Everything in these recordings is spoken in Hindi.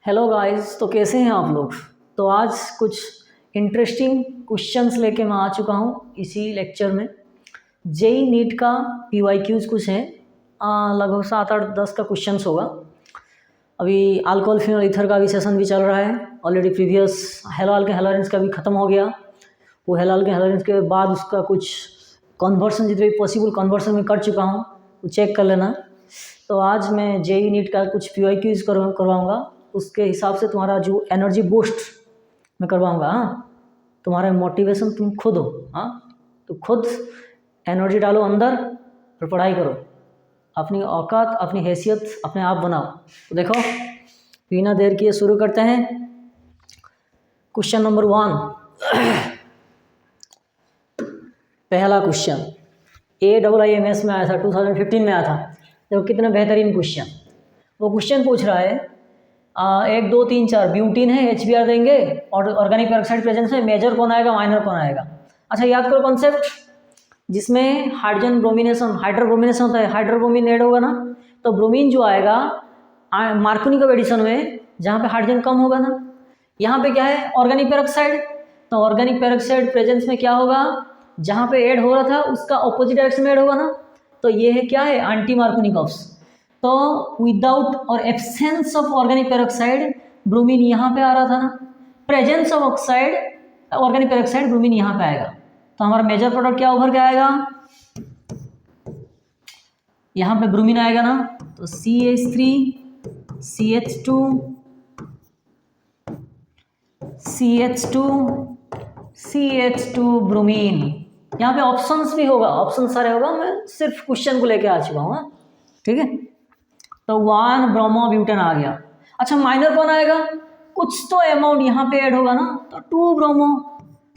हेलो गाइस, तो कैसे हैं आप लोग। तो आज कुछ इंटरेस्टिंग क्वेश्चंस लेके मैं आ चुका हूँ इसी लेक्चर में। जेई नीट का पीवाईक्यूज कुछ है, लगभग 7 8 10 का क्वेश्चंस होगा। अभी अल्कोहल फिनोल ईथर का भी सेशन भी चल रहा है। ऑलरेडी प्रीवियस हेलाल के हेलोरेंस का भी ख़त्म हो गया। वो हेलाल के हेलोरेंस के बाद उसका कुछ कन्वर्सन जितने भी पॉसिबल कन्वर्सन में कर चुका हूँ, वो चेक कर लेना। तो आज मैं जेई नीट का कुछ पीवाईक्यूज करवाऊँगा, उसके हिसाब से तुम्हारा जो एनर्जी बूस्ट मैं करवाऊँगा। हाँ, तुम्हारा मोटिवेशन तुम खुद हो। हाँ, तो खुद एनर्जी डालो अंदर और पढ़ाई करो। अपनी औकात, अपनी हैसियत अपने आप बनाओ। तो देखो, बिना देर किए शुरू करते हैं। क्वेश्चन नंबर 1 पहला क्वेश्चन AIIMS में आया था, 2015 में आया था। देखो कितना बेहतरीन क्वेश्चन। वो क्वेश्चन पूछ रहा है 1 2 3 4 ब्यूटीन है, HBr देंगे और ऑर्गेनिक पेरोक्साइड प्रेजेंस में मेजर कौन आएगा, माइनर कौन आएगा। अच्छा, याद करो कॉन्सेप्ट, जिसमें हाइड्रोजन ब्रोमिनेशन हाइड्रोब्रोमिनेशन होता है, हाइड्रोब्रोमिन ऐड होगा ना, तो ब्रोमीन जो आएगा मार्कोनी का एडिशन में, जहाँ पे हाइड्रोजन कम होगा ना, यहाँ पे क्या है ऑर्गेनिक पेरोक्साइड। तो ऑर्गेनिक पेरोक्साइड प्रेजेंस में क्या होगा, जहाँ पे ऐड हो रहा था उसका ऑपोजिट डायरेक्शन में ऐड होगा ना। तो ये है क्या है, एंटी मार्कोनिकॉप्स। तो विदाउट और absence of organic peroxide bromine यहाँ पे आ रहा था ना, presence of oxide organic peroxide bromine यहाँ पे आएगा। तो हमारा मेजर प्रोडक्ट क्या उभर के आएगा, यहाँ पे ब्रोमीन आएगा ना, तो CH3 CH2 CH2 CH2 bromine. यहाँ पे ऑप्शंस भी होगा, ऑप्शन सारे होगा, मैं सिर्फ क्वेश्चन को लेके आ चुका हूँ। ठीक है, तो 1 ब्रोमो ब्यूटेन आ गया। अच्छा, माइनर कौन आएगा, कुछ तो अमाउंट यहाँ पे ऐड होगा ना, तो 2 ब्रोमो।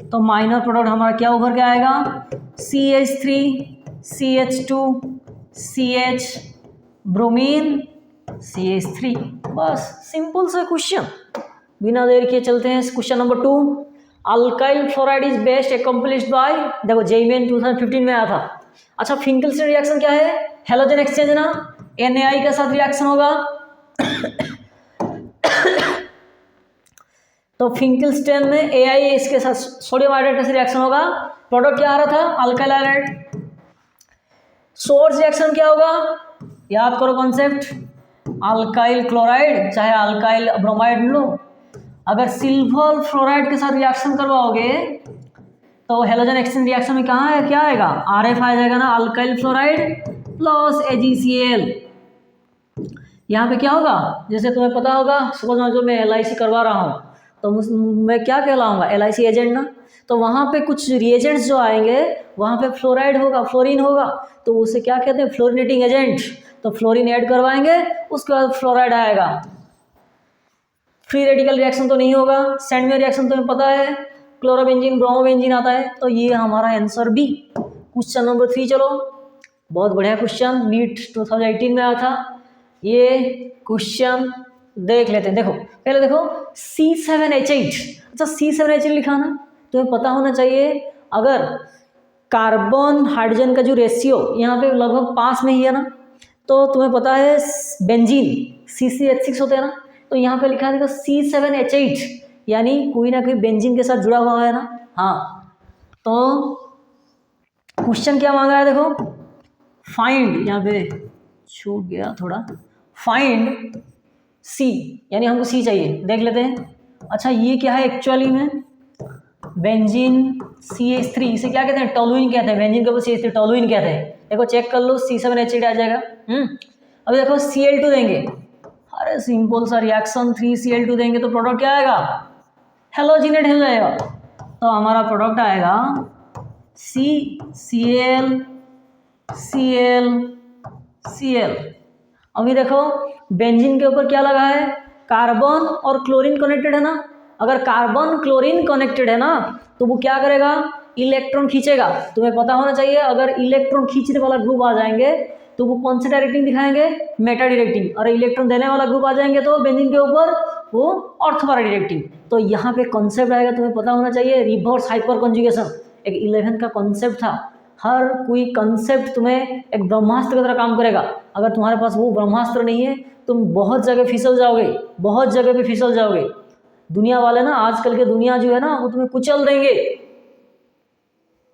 तो माइनर प्रोडक्ट हमारा क्या उभर के आएगा, CH3 CH2 CH bromine CH3। बस सिंपल सा क्वेश्चन, बिना देर किए चलते हैं question number 2। Alkyl fluoride is best accomplished by, देखो जेईई में 2015 में आया था। अच्छा, फिंकल्स्टीन रिएक्शन क्या है, हेलोजन एक्सचेंज ना, NaI के साथ रिएक्शन होगा। तो फिंकल्स्टीन में AI इसके साथ सोडियम हाइड्राइड से रिएक्शन होगा, प्रोडक्ट क्या आ रहा था, अल्काइल हाइड्राइड। सोर्स रिएक्शन क्या होगा, याद करो कॉन्सेप्ट, अल्काइल क्लोराइड चाहे अल्काइल ब्रोमाइड लो, अगर सिल्वर फ्लोराइड के साथ रिएक्शन करवाओगे तो हेलोजन एक्सचेंज रिएक्शन में कहाँ है, क्या आएगा, RF आ जाएगा ना, अल्काइल फ्लोराइड प्लस AgCl। यहाँ पे क्या होगा, जैसे तुम्हें पता होगा, सपोज जो मैं LIC करवा रहा हूँ तो मैं क्या कहलाऊंगा, LIC एजेंट ना। तो वहाँ पे कुछ रिएजेंट्स जो आएंगे, वहाँ पे फ्लोराइड होगा, फ्लोरीन होगा, तो उसे क्या कहते हैं, फ्लोरिनेटिंग एजेंट। तो फ्लोरीन ऐड करवाएंगे, उसके बाद फ्लोराइड आएगा। फ्री रेडिकल रिएक्शन तो नहीं होगा, सैंडविच रिएक्शन तुम्हें पता है, क्लोरोबेंजीन ब्रोमोबेंजीन आता है। तो ये हमारा आंसर बी। क्वेश्चन नंबर 3 चलो, बहुत बढ़िया क्वेश्चन, नीट 2018 में आया था। ये क्वेश्चन देख लेते हैं। देखो पहले देखो C7H8। अच्छा, C7H8 लिखा ना, तुम्हें पता होना चाहिए, अगर कार्बन हाइड्रोजन का जो रेशियो यहाँ पे लगभग 5 में ही है ना, तो तुम्हें पता है बेंजीन CCH6 होते हैं ना, तो यहाँ पे लिखा है देखो C7H8, यानी कोई ना कोई बेंजीन के साथ जुड़ा हुआ है ना। हाँ, तो क्वेश्चन क्या मांगा है, देखो फाइंड, यहाँ पे छूट गया थोड़ा, फाइंड C, यानी हमको C चाहिए, देख लेते हैं। अच्छा, ये क्या है एक्चुअली में, बेंजीन CH3, इसे क्या कहते हैं, टोलुइन कहते हैं, बेंजीन के ऊपर CH3 टोलुइन कहते हैं। देखो चेक कर लो, C7H8 आ जाएगा। अभी देखो Cl2 देंगे, अरे सिंपल सा रिएक्शन, 3Cl2 देंगे तो प्रोडक्ट क्या आएगा, हेलोजिनेट हो जाएगा। तो हमारा प्रोडक्ट आएगा CCl Cl Cl। अभी देखो बेंजीन के ऊपर क्या लगा है, कार्बन और क्लोरीन कनेक्टेड है ना। अगर कार्बन क्लोरीन कनेक्टेड है ना, तो वो क्या करेगा, इलेक्ट्रॉन खींचेगा। तुम्हें पता होना चाहिए, अगर इलेक्ट्रॉन खींचने वाला ग्रुप आ जाएंगे तो वो कौन से डायरेक्टिंग दिखाएंगे, मेटा डायरेक्टिंग। और इलेक्ट्रॉन देने वाला ग्रुप आ जाएंगे तो बेंजीन के ऊपर वो ऑर्थोपैरा डायरेक्टिंग। तो यहाँ पे कॉन्सेप्ट आएगा, तुम्हें पता होना चाहिए, रिवर्स हाइपर कॉन्जुगेशन। एक 11th का कॉन्सेप्ट था, हर कोई कंसेप्ट तुम्हें एक ब्रह्मास्त्र की तरह काम करेगा। अगर तुम्हारे पास वो ब्रह्मास्त्र नहीं है तुम बहुत जगह फिसल जाओगे, बहुत जगह पे फिसल जाओगे। दुनिया वाले ना, आजकल के दुनिया जो है ना, वो तुम्हें कुचल देंगे।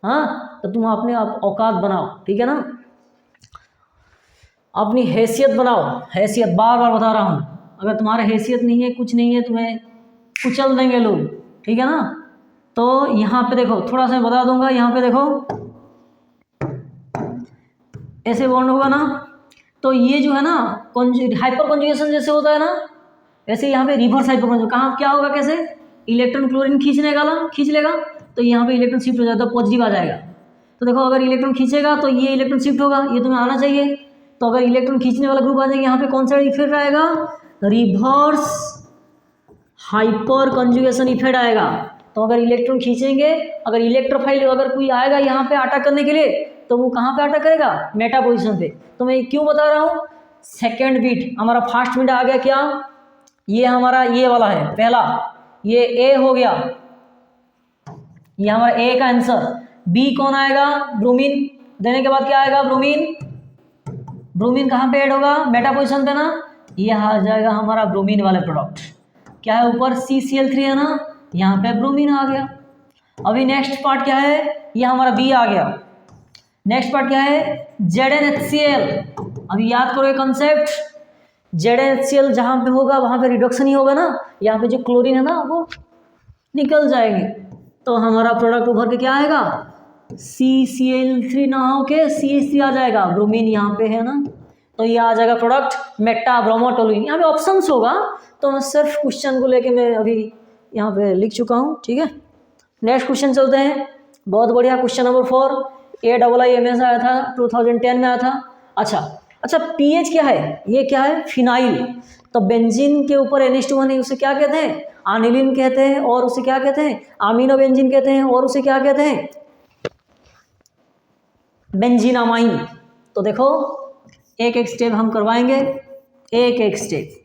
हाँ, तो तुम अपने औकात बनाओ, ठीक है ना, अपनी हैसियत बनाओ। हैसियत बार बार बता रहा हूँ, अगर तुम्हारा हैसियत नहीं है, कुछ नहीं है, तुम्हें कुचल देंगे लोग, ठीक है ना। तो यहाँ पे देखो, थोड़ा सा मैं बता दूंगा, यहाँ पे देखो ऐसे बॉन्ड होगा ना, तो ये जो है ना हाइपर कॉन्जुगेशन जैसे होता है ना, वैसे यहाँ पे रिवर्स हाइपर कॉन्जुगेशन। कहाँ क्या होगा, कैसे, इलेक्ट्रॉन क्लोरीन खींच लेगा, तो यहाँ पे इलेक्ट्रॉन शिफ्ट हो जाता है, पॉजिटिव आ जाएगा। तो देखो अगर इलेक्ट्रॉन खींचेगा तो ये इलेक्ट्रॉन शिफ्ट होगा, ये तुम्हें आना चाहिए। तो अगर इलेक्ट्रॉन खींचने वाला ग्रुप आ जाएगा, यहाँ पे कौन सा इफेक्ट आएगा, रिवर्स हाइपर कॉन्जुगेशन इफेक्ट आएगा। तो अगर इलेक्ट्रॉन खींचेंगे, अगर इलेक्ट्रोफाइल अगर कोई आएगा यहाँ पे अटैक करने के लिए, तो वो कहाँ पे अटैक करेगा, मेटा पोजिशन पे। तो मैं क्यों बता रहा हूँ, सेकेंड बिट हमारा फर्स्ट बिट आ गया, क्या ये हमारा ये वाला है पहला, ये ए हो गया, ये हमारा ए का आंसर। बी कौन आएगा, ब्रोमीन देने के बाद क्या आएगा, ब्रोमीन। ब्रोमीन कहाँ पे ऐड होगा, मेटा पोजिशन पे ना, ये आ जाएगा हमारा ब्रोमीन वाले प्रोडक्ट। क्या है, ऊपर CCl3 है ना, यहाँ पे ब्रोमीन आ गया। अभी नेक्स्ट पार्ट क्या है, ये हमारा बी आ गया। नेक्स्ट पार्ट क्या है, ZnHCl। अभी याद करो ये कंसेप्ट, ZnHCl जहाँ पे होगा वहाँ पे रिडक्शन ही होगा ना, यहाँ पे जो क्लोरीन है ना वो निकल जाएंगे, तो हमारा प्रोडक्ट उभर के क्या आएगा, CCl3 ना होके CH3 आ जाएगा, ब्रोमीन यहाँ पे है ना, तो ये आ जाएगा प्रोडक्ट मेटा ब्रोमोटोलुइन। यहाँ पे ऑप्शंस होगा, तो मैं सिर्फ क्वेश्चन को लेके मैं अभी यहाँ पे लिख चुका हूँ, ठीक है। नेक्स्ट क्वेश्चन चलते हैं, बहुत बढ़िया क्वेश्चन नंबर 4, AIIMS आया था 2010 में आया था। अच्छा पीएच क्या है, ये क्या है, फिनाइल। तो बेंजीन के ऊपर NH2 है, उसे क्या कहते हैं, आनिलीन कहते हैं, और उसे क्या कहते हैं, अमीनो बेंजीन कहते हैं, और उसे क्या कहते हैं, बेंजीनामाइन। तो देखो एक एक स्टेप हम करवाएंगे, एक एक स्टेप।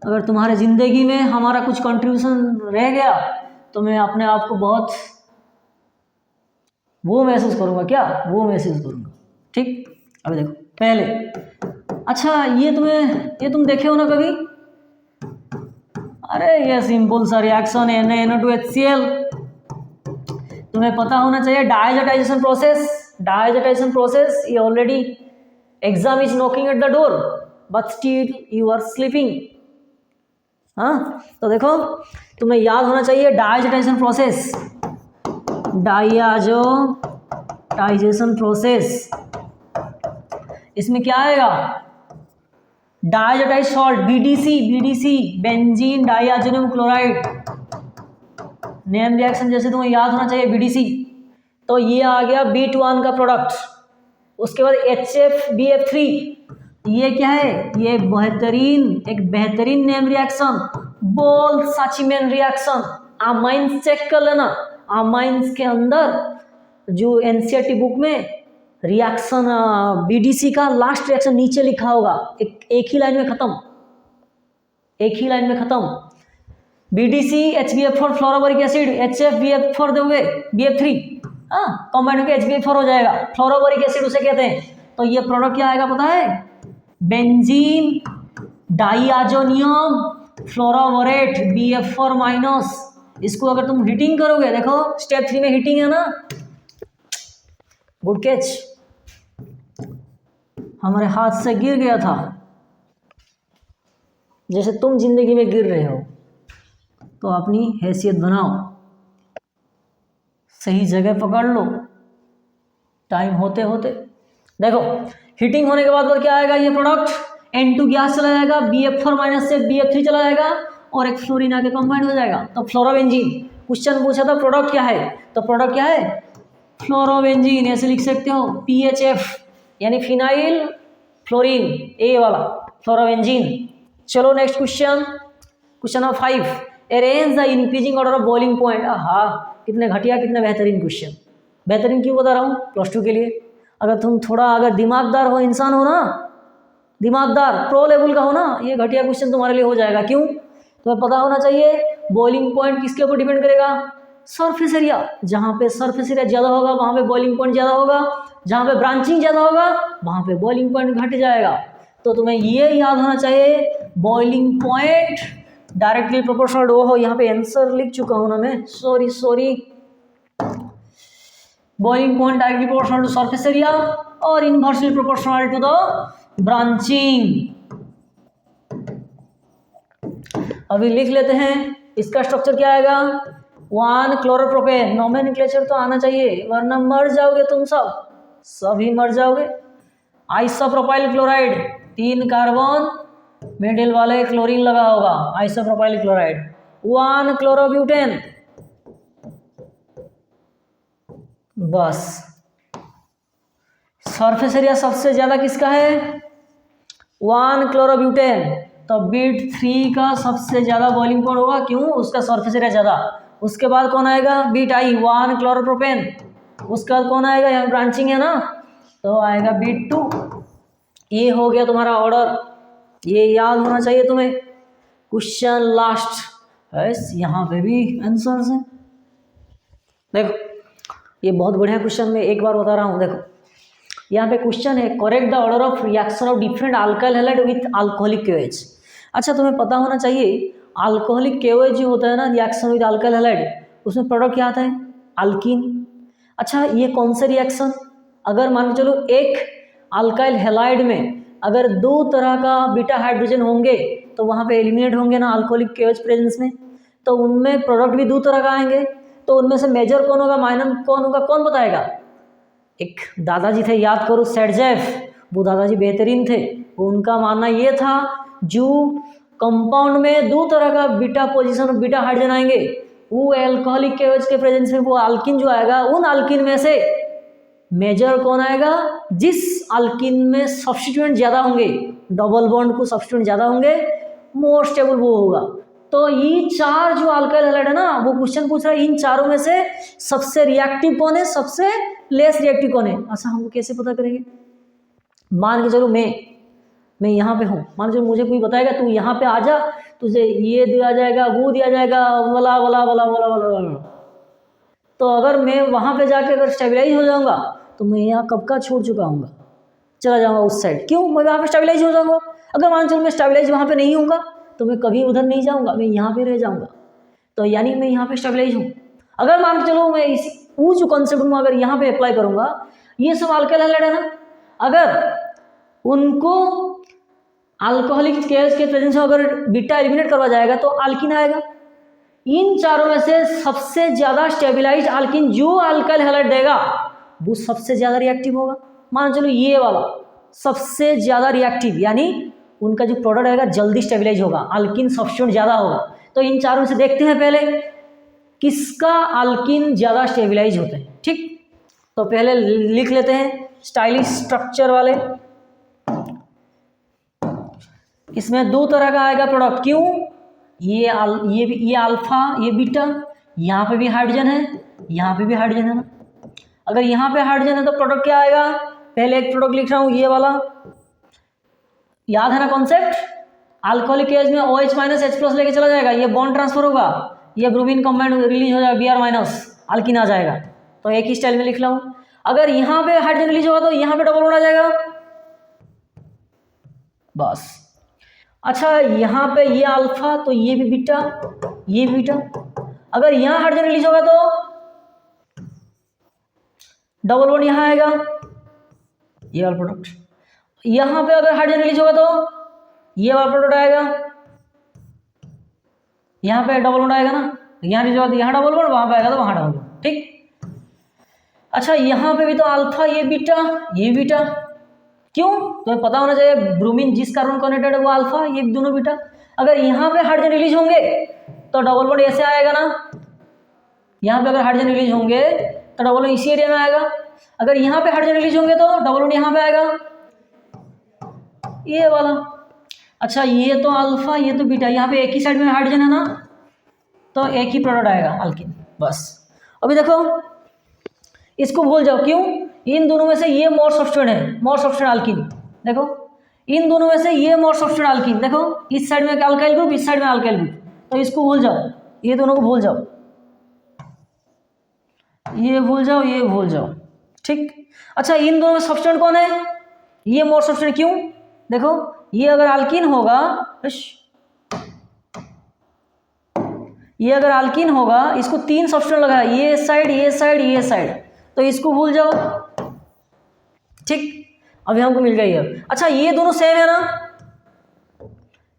अगर तुम्हारे ज़िंदगी में हमारा कुछ कंट्रीब्यूशन रह गया तो मैं अपने आप को बहुत वो महसूस करूँगा, क्या वो महसूस करूँगा, ठीक। अभी देखो पहले, अच्छा ये तुम देखे हो ना कभी, अरे ये सिंपल सा रिएक्शन है NaNO2HCl, तुम्हें पता होना चाहिए। डायजोटाइजेशन प्रोसेस, ये already exam is knocking at the door but still you are sleeping. हाँ, तो देखो तुम्हें याद होना चाहिए डायजोटाइजेशन प्रोसेस। इसमें क्या आएगा, diazotize salt BDC benzene diazonium chloride, name reaction जैसे तुम्हें याद होना चाहिए BDC। तो ये आ गया B2 का प्रोडक्ट। उसके बाद HFBF3, ये क्या है, ये एक बेहतरीन name reaction, Balz Schiemann reaction. Amines check कर लेना, अमाइंस के अंदर जो NCERT बुक में रिएक्शन BDC का लास्ट रिएक्शन नीचे लिखा होगा, एक ही लाइन में खत्म। BDC HBF4 fluoroboric acid, HFBF4 दोगे BF3, हाँ कॉम्बाइंड होकर HBF4 हो जाएगा, फ्लोरोबोरिक एसिड उसे कहते हैं। तो ये प्रोडक्ट क्या आएगा पता है, बेंजीन डाइआज़ोनियम फ्लोरोबोरेट BF4-। इसको अगर तुम हीटिंग करोगे, देखो स्टेप 3 में हीटिंग है ना, गुड कैच, हमारे हाथ से गिर गया था, जैसे तुम जिंदगी में गिर रहे हो, तो अपनी हैसियत बनाओ, सही जगह पकड़ लो, टाइम होते होते। देखो हीटिंग होने के बाद क्या आएगा, ये प्रोडक्ट N2 गैस चला जाएगा, BF4- से BF3 चला जाएगा, और एक फ्लोरीन आके कंबाइंड हो जाएगा, तो फ्लोरोबेंजीन। क्वेश्चन पूछा था प्रोडक्ट क्या है, तो प्रोडक्ट क्या है, फ्लोरोबेंजीन। ऐसे लिख सकते हो PHF, यानी फिनाइल फ्लोरीन, ए वाला फ्लोरोबेंजीन। चलो next question number 5, arrange the increasing order of boiling point. हाँ, कितने घटिया, कितने बेहतरीन क्वेश्चन। बेहतरीन क्यों बता रहा हूँ, +2 के लिए। अगर तुम थोड़ा दिमागदार हो, इंसान हो ना, दिमागदार प्रो लेवल का हो ना, ये घटिया क्वेश्चन तुम्हारे लिए हो जाएगा। क्यों, तुम्हें पता होना चाहिए बॉइलिंग पॉइंट किसके ऊपर डिपेंड करेगा, सरफेस एरिया। जहाँ पे सरफेस एरिया ज़्यादा होगा वहाँ पे बॉइलिंग पॉइंट ज़्यादा होगा, जहाँ पे ब्रांचिंग ज़्यादा होगा वहाँ पे बॉइलिंग पॉइंट घट जाएगा। तो तो तुम्हें ये याद होना चाहिए, बॉइलिंग पॉइंट डायरेक्टली प्रोपोर्शनल, वो हो, यहाँ पे आंसर लिख चुका हूँ ना मैं, sorry. Boiling point directly proportional to surface area और inversely proportional to the branching. अभी लिख लेते हैं, इसका स्ट्रक्चर क्या आएगा, 1 क्लोरोप्रोपेन, नोमेनक्लेचर तो आना चाहिए वरना मर जाओगे तुम सभी मर जाओगे। आइसोप्रोपाइल क्लोराइड, 3 कार्बन, मिडिल वाले क्लोरीन लगा होगा, आइसोप्रोपाइल क्लोराइड। 1 क्लोरोब्यूटेन, बस। सरफेस एरिया सबसे ज्यादा किसका है, 1 क्लोरोब्यूटेन, तो बीट 3 का सबसे ज्यादा बॉइलिंग पॉइंट होगा, क्यों, उसका सरफेस एरिया ज्यादा। उसके बाद कौन आएगा, बीट आई, 1 क्लोरोप्रोपेन। उसके बाद कौन आएगा, यहाँ ब्रांचिंग है ना, तो आएगा बीट 2। ये हो गया तुम्हारा ऑर्डर, ये याद होना चाहिए तुम्हें। क्वेश्चन लास्ट है, यहाँ पे भी आंसर्स हैं। देखो ये बहुत बढ़िया क्वेश्चन, में एक बार बता रहा हूँ। देखो यहाँ पे क्वेश्चन है, correct the order of reaction of different alkyl halide with alcoholic KOH. अच्छा तुम्हें पता होना चाहिए, अल्कोहलिक केओएच जो होता है ना, रिएक्शन विद अल्काइल हैलाइड, उसमें प्रोडक्ट क्या आता है, अल्कीन। अच्छा ये कौन से रिएक्शन, अगर मान के चलो एक अल्काइल हैलाइड में अगर 2 तरह का बीटा हाइड्रोजन होंगे तो वहाँ पे एलिमिनेट होंगे ना अल्कोहलिक केओएच प्रेजेंस में, तो उनमें प्रोडक्ट भी 2 तरह का आएंगे। तो उनमें से मेजर कौन होगा, माइनर कौन होगा, कौन बताएगा। एक दादाजी थे, याद करो, सेडजेफ, वो दादाजी बेहतरीन थे। उनका मानना ये था, जो कंपाउंड में 2 तरह का बीटा पोजीशन, बीटा हाइड्रोजन आएंगे, वो अल्कोहलिक केओएच के प्रेजेंस में वो अल्किन जो आएगा, उन अल्किन में से मेजर कौन आएगा, जिस अल्किन में सब्स्टिट्यूएंट ज़्यादा होंगे, डबल बॉन्ड को सब्स्टिट्यूएंट ज़्यादा होंगे, मोर स्टेबल वो होगा। तो ये 4 जो अल्काइल हैलाइड है ना, वो क्वेश्चन पूछ रहा है इन चारों में से सबसे रिएक्टिव कौन है, सबसे लेस रिएक्टिव कौन है। अच्छा हमको कैसे पता करेंगे, मान के चलो मैं यहाँ पे हूँ, मान के चलो मुझे कोई बताएगा तू यहाँ पे आ जा, तुझे ये दिया जाएगा, वो दिया जाएगा, वला वला वला वला वला। तो अगर मैं वहाँ पे जाके अगर स्टेबलाइज हो जाऊँगा तो मैं यहाँ कब का छोड़ चुका हूँ, चला जाऊँगा उस साइड, क्यों, मैं वहाँ पे स्टेबलाइज हो जाऊँगा। अगर मान चलो मैं स्टेबलाइज वहाँ पे नहीं होऊंगा तो मैं कभी उधर नहीं जाऊँगा, मैं यहाँ पे रह जाऊँगा, तो यानी मैं यहाँ पे स्टेबलाइज हूँ। अगर मान के चलो मैं इस वो जो कॉन्सेप्ट में अगर यहाँ पे अप्लाई करूँगा, ये सब अल्काइल हैलाइड है ना, अगर उनको अल्कोहलिक केओएच के प्रेजेंस में अगर बीटा एलिमिनेट करवा जाएगा तो अल्किन आएगा। इन चारों में से सबसे ज्यादा स्टेबलाइज्ड अल्किन जो अल्काइल हैलाइड देगा वो सबसे ज्यादा रिएक्टिव होगा। मान चलो ये वाला सबसे ज्यादा रिएक्टिव, यानी उनका जो प्रोडक्ट आएगा जल्दी स्टेबलाइज होगा, अल्किन सब्स्टिट्यूएंट ज्यादा होगा। तो इन चारों से देखते हैं पहले किसका अल्किन ज्यादा स्टेबलाइज होते हैं। ठीक, तो पहले लिख लेते हैं स्टाइलिश स्ट्रक्चर वाले। इसमें 2 तरह का आएगा प्रोडक्ट, क्यों, ये अल्फा, ये बीटा, यहाँ पे भी हाइड्रोजन है, यहाँ पे भी हाइड्रोजन है ना। अगर यहाँ पे हाइड्रोजन है तो प्रोडक्ट क्या आएगा, पहले एक प्रोडक्ट लिख रहा हूँ, ये वाला, याद है ना कॉन्सेप्ट, अल्कोहलिक केओएच में OH माइनस H+ लेके चला जाएगा, ये बॉन्ड ट्रांसफर होगा, ये ब्रोमीन कंपाउंड रिलीज हो जाएगा, Br माइनस, अल्किन आ जाएगा। तो एक ही स्टाइल में लिख रहा हूँ। अगर यहाँ पे हाइड्रोजन रिलीज होगा तो यहाँ पे डबल बॉन्ड आ जाएगा, बस। अच्छा यहाँ पे ये अल्फा तो ये भी बीटा, ये बीटा। अगर यहाँ हाइड्रोजन रिलीज होगा तो डबल बॉन्ड यहाँ आएगा, ये वाला प्रोडक्ट। यहाँ पे अगर हाइड्रोजन रिलीज होगा तो ये वाला प्रोडक्ट आएगा, यहाँ पे डबल बॉन्ड आएगा ना, यहाँ रिलीज होगा तो यहाँ डबल बॉन्ड, वहाँ पे आएगा तो वहाँ डबल बॉन्ड। ठीक, अच्छा यहाँ पे भी तो अल्फा, ये बीटा, ये बीटा, क्यों, तुम्हें पता होना चाहिए ब्रोमीन जिस कार्बन कनेक्टेड है वो अल्फा, ये दोनों बीटा। अगर यहाँ पे हाइड्रोजन रिलीज होंगे तो डबल बॉन्ड ऐसे आएगा ना, यहाँ पे अगर हाइड्रोजन रिलीज होंगे तो डबल बॉन्ड इसी एरिया में आएगा। अगर यहाँ पे हाइड्रोजन रिलीज होंगे तो डबल बॉन्ड यहाँ पे आएगा, ये वाला। अच्छा ये तो अल्फा, ये तो बीटा, यहाँ पे एक ही साइड में हाइड्रोजन है ना, तो एक ही प्रोडक्ट आएगा, अल्किन, बस। अभी देखो इसको भूल जाओ, क्यों, इन दोनों में से ये मोर सब्स्टिट्यूएंट है, मोर सब्स्टिट्यूएंट अल्किन। देखो इन दोनों में से ये मोर सब्स्टिट्यूएंट अल्किन, देखो इस साइड में अल्काइल ग्रुप, इस साइड में अल्काइल ग्रुप, तो इसको भूल जाओ, ये दोनों को भूल जाओ, ये भूल जाओ, ये भूल जाओ। ठीक, अच्छा इन दोनों में सब्स्टिट्यूएंट कौन है, ये मोर सब्स्टिट्यूएंट, क्यों, देखो ये अगर अल्कीन होगा, ये अगर अल्कीन होगा, इसको 3 सब्स्टिट्यूएंट लगा, ये साइड ये साइड ये साइड, तो इसको भूल जाओ। ठीक, अभी हमको मिल गई है। अच्छा ये दोनों सेम है ना,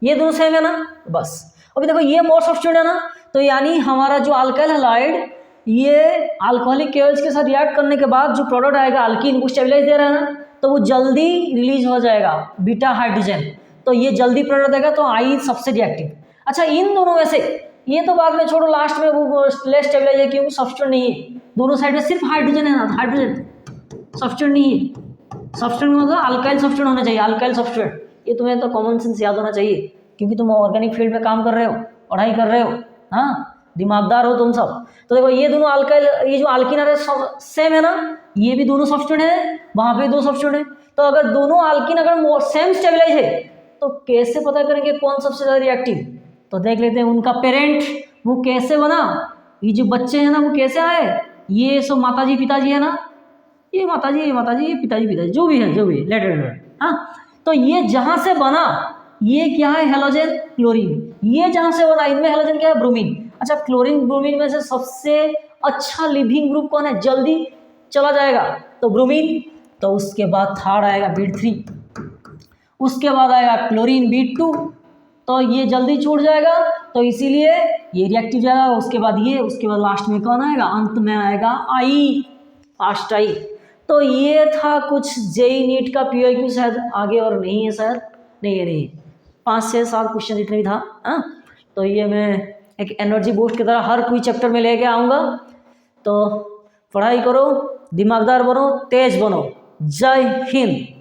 ये दोनों सेम है ना, बस। अभी देखो ये मोर सब्स्टिट्यूएंट है ना, तो यानी हमारा जो अल्काइल हैलाइड ये अल्कोहलिक केओएच के साथ रिएक्ट करने के बाद जो प्रोडक्ट आएगा अल्कीन, वो स्टेबलाइज दे रहा है ना, तो वो जल्दी रिलीज हो जाएगा बीटा हाइड्रोजन, तो ये जल्दी प्रोडक्ट देगा, तो आई सबसे रिएक्टिव। अच्छा इन दोनों में से ये तो बाद में छोड़ो, लास्ट में वो लेस स्टेबलाइज है क्योंकि सब्स्टिट्यूएंट नहीं है, दोनों साइड में सिर्फ हाइड्रोजन है ना, हाइड्रोजन सब्स्टिट्यूएंट नहीं है। सब्स्टिट्यूएंट मतलब अल्काइल सब्स्टिट्यूएंट होना चाहिए, अल्काइल सब्स्टिट्यूएंट। ये तुम्हें तो कॉमन सेंस याद होना चाहिए क्योंकि तुम ऑर्गेनिक फील्ड में काम कर रहे हो, पढ़ाई कर रहे हो, हाँ दिमागदार हो तुम सब। तो देखो ये दोनों अल्काइल, ये जो अल्कीन है सेम है ना, ये भी दोनों सब्स्टिट्यूएंट है, वहां पे 2 सब्स्टिट्यूएंट है। तो अगर दोनों अल्कीन अगर सेम स्टेबलाइज है तो कैसे पता करेंगे कौन सबसे ज्यादा रिएक्टिव? तो देख लेते हैं उनका पेरेंट वो कैसे बना, ये जो बच्चे हैं ना वो कैसे आए, ये सब माताजी पिताजी है ना, ये माताजी ये माताजी ये पिताजी पिताजी जो भी है लेटर, हाँ। तो ये जहां से बना ये क्या है, हेलोजन क्लोरीन, ये जहां से बना इनमें हेलोजन क्या है, ब्रोमीन। अच्छा क्लोरीन ब्रोमीन में से सबसे अच्छा लिविंग ग्रुप कौन है, जल्दी चला जाएगा तो ब्रोमीन, तो उसके बाद थर्ड आएगा बीट 3, उसके बाद आएगा क्लोरीन बीट 2, तो ये जल्दी छूट जाएगा, तो इसीलिए ये रिएक्टिव जाएगा। उसके बाद ये, उसके बाद लास्ट में कौन आएगा, अंत में आएगा आई, फास्ट आई। तो ये था कुछ जेई नीट का पीआईक्यू, शायद आगे और नहीं है, शायद नहीं है, नहीं 5 से 7 क्वेश्चन इतने ही था, हाँ। तो ये मैं एक एनर्जी बूस्ट की तरह हर कोई चैप्टर में लेके आऊँगा, तो पढ़ाई करो, दिमागदार बनो, तेज बनो। जय हिंद।